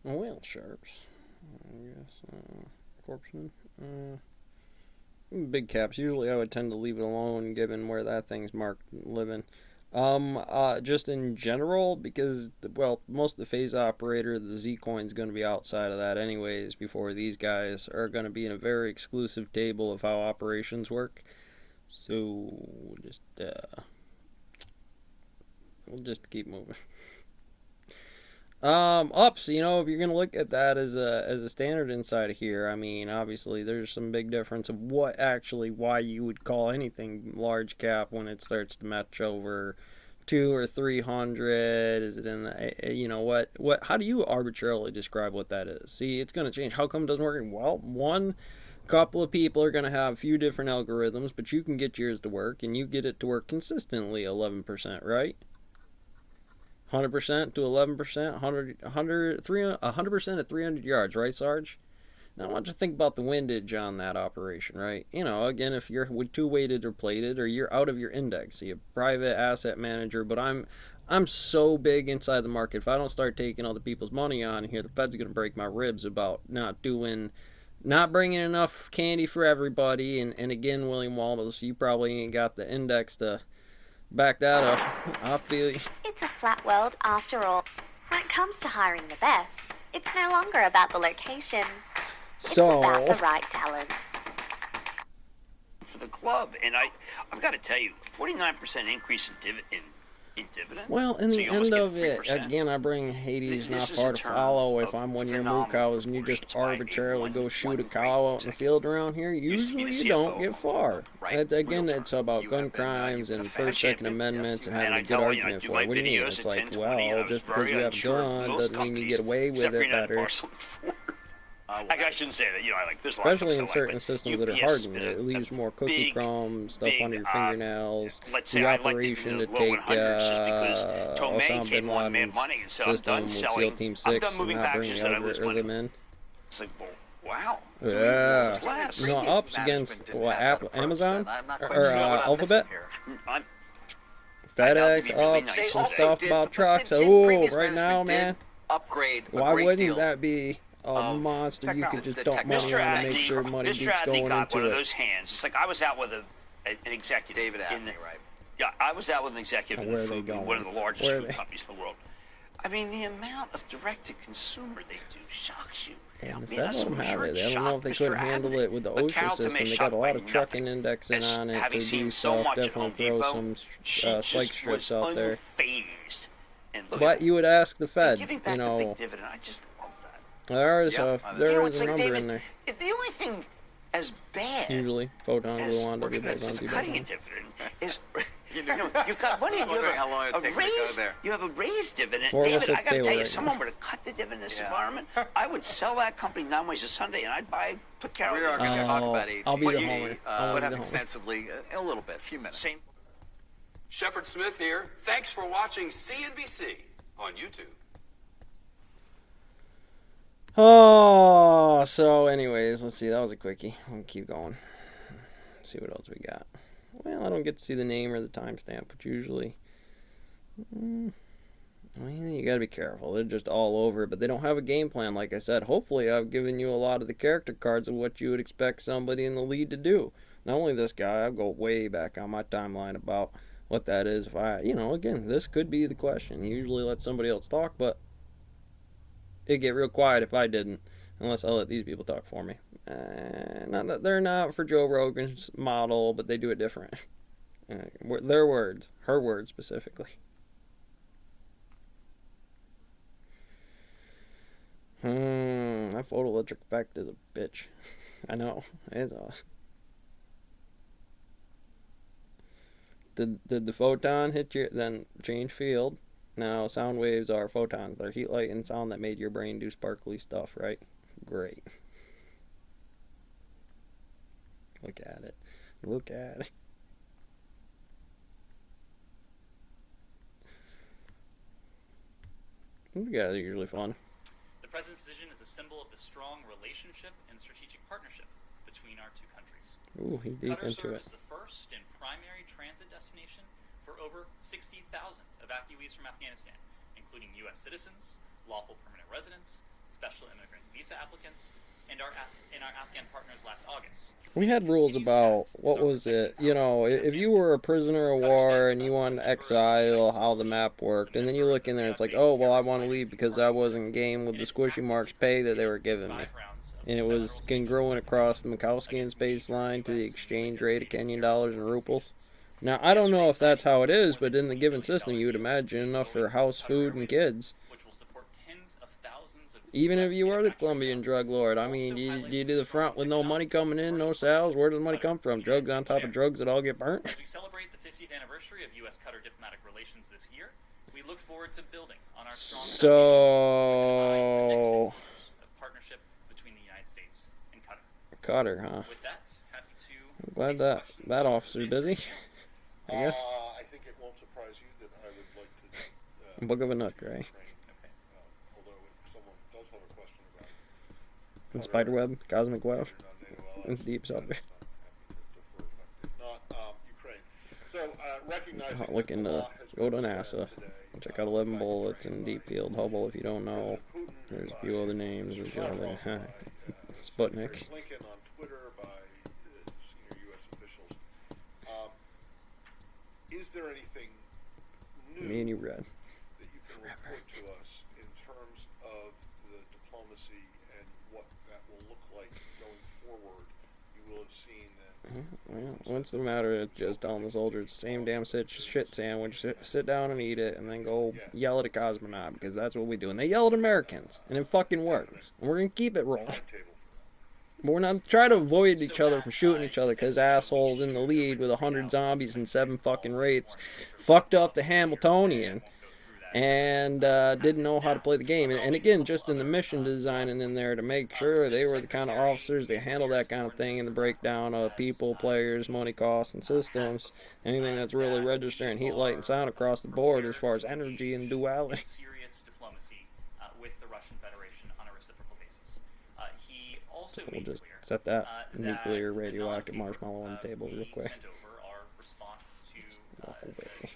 Whale sharks. I guess. Corpsman. Big caps. Usually I would tend to leave it alone given where that thing's marked living. Just in general, because, well, most of the phase operator, the Z coin's going to be outside of that anyways before these guys are going to be in a very exclusive table of how operations work. So, we'll just keep moving. Ups, if you're gonna look at that as a standard inside of here, I mean, obviously there's some big difference of why you would call anything large cap when it starts to match over 2 or 300. Is it in the what? How do you arbitrarily describe what that is? See, it's gonna change. How come it doesn't work? Well, one couple of people are going to have a few different algorithms, but you can get yours to work, and you get it to work consistently 11%, right? 100% to 11%, 100% at 300 yards, right, Sarge? Now, I want you to think about the windage on that operation, right? Again, if you're with two weighted or plated, or you're out of your index, so you have private asset manager, but I'm so big inside the market. If I don't start taking other people's money on here, the Fed's going to break my ribs about not bringing enough candy for everybody. And again, William Wallace, you probably ain't got the index to back that up. I feel you. It's a flat world after all. When it comes to hiring the best, it's no longer about the location. It's about the right talent. For the club, and I've got to tell you, 49% increase in dividend. Well, in the end of it, again, I bring Hades not far to follow. If I'm one of your moo cows and you just arbitrarily go shoot a cow out in the field around here, usually you don't get far. Again, it's about gun crimes and First, Second Amendments and having a good argument for it. What do you mean? It's like, well, just because you have a gun doesn't mean you get away with it better. I shouldn't say that. I like this. Especially in certain systems that are hardened, it leaves more cookie crumbs, stuff under your fingernails. The operation to take Osama bin Laden's system with SEAL Team 6 and not bring the algorithm in. It's like, wow. Yeah. Ups against what? Amazon or Alphabet? FedEx, ups, some stuff about trucks. Oh, right now, man. Why wouldn't that be a monster you could just dump money on and make sure money keeps going into it? One of those hands. It's like I was out with an executive. David Abney, right? Yeah, I was out with an executive in one of the largest food they? companies in the world. I mean, the amount of direct-to-consumer they do shocks you. And the Fed let them have it. I don't know if they couldn't handle it with the OSHA system. They got a lot of trucking indexing on it to do stuff. Definitely throw some spike strips out there. But you would ask the Fed, There is a number in there. The only thing as bad usually photons will wind up cutting a dividend is you've got money. You have a raised dividend. David, I got to tell you, if someone were to cut the dividend in this environment, I would sell that company 9 ways a Sunday, and I'd put Carol. We are going to talk about AT&T. I'll be the homer. What happened extensively in a little bit, a few minutes. Shepard Smith here. Thanks for watching CNBC on YouTube. Oh, so anyways, let's see. That was a quickie. We'll keep going. See what else we got. Well, I don't get to see the name or the timestamp, but usually, you got to be careful. They're just all over, but they don't have a game plan. Like I said, hopefully I've given you a lot of the character cards of what you would expect somebody in the lead to do. Not only this guy, I'll go way back on my timeline about what that is. If again, this could be the question. You usually let somebody else talk, but it'd get real quiet if I didn't, unless I let these people talk for me. Not that they're not for Joe Rogan's model, but they do it different. Their words, her words specifically. That photoelectric effect is a bitch. I know. It's awesome. Did the photon hit you? Then change field. Now, sound waves are photons. They're heat, light, and sound that made your brain do sparkly stuff, right? Great. Look at it. Look at it. You guys are usually fun. The President's decision is a symbol of the strong relationship and strategic partnership between our two countries. Ooh, he deep Qatar into it. served as the first and primary transit destination for over 60,000 evacuees from Afghanistan, including U.S. citizens, lawful permanent residents, special immigrant visa applicants, and our Afghan partners last August. We had rules about, what was it, you know, if you were a prisoner of war and you wanted to exile, how the map worked, and then you look in there and it's like, oh, well, I want to leave because I wasn't game with the squishy marks pay that they were giving me. And it was congruent across the Mikowskian space line to the exchange rate of Kenyan dollars and ruples. Now, I don't know if that's how it is, but in the given system, you would imagine enough for house, food, and kids. Even if you were the Colombian drug lord, I mean, you do the front with no money coming in, no sales. Where does the money come from? Drugs on top of drugs that all get burnt? As we celebrate the 50th anniversary of U.S.-Qatar diplomatic relations this year, we look forward to building on our strong of partnership between the United States and Qatar. Qatar, huh? With that, happy to. I'm glad that officer's busy. I guess. I think it won't surprise you that I would like to. Book of a Nook, right? Although if someone does have a question about And spiderweb, cosmic web, and deep subject. Not Ukraine. So recognizing Looking to go to NASA. Check out 11 bullets in deep field Hubble if you don't know. There's a few other names. There's Sputnik. Lincoln on Twitter by senior U.S. officials. Is there anything new Me and you read. that you can report to us in terms of the diplomacy and what that will look like going forward? You will have seen that. Well, what's the matter with just telling the soldiers same damn shit sandwich, sit down and eat it, and then go yell at a cosmonaut, because that's what we do. And they yell at Americans, and it fucking works. And we're going to keep it rolling. But we're not trying to avoid each other from shooting each other, because assholes in the lead with 100 zombies and 7 fucking wraiths fucked up the Hamiltonian and didn't know how to play the game. And again, just in the mission designing in there to make sure they were the kind of officers that handle that kind of thing in the breakdown of people, players, money, costs, and systems. Anything that's really registering heat, light, and sound across the board as far as energy and duality. Serious diplomacy with the Russian Federation on a reciprocal basis. He also We'll just set that nuclear radioactive marshmallow on the table real quick. Sent over our response to Walk away.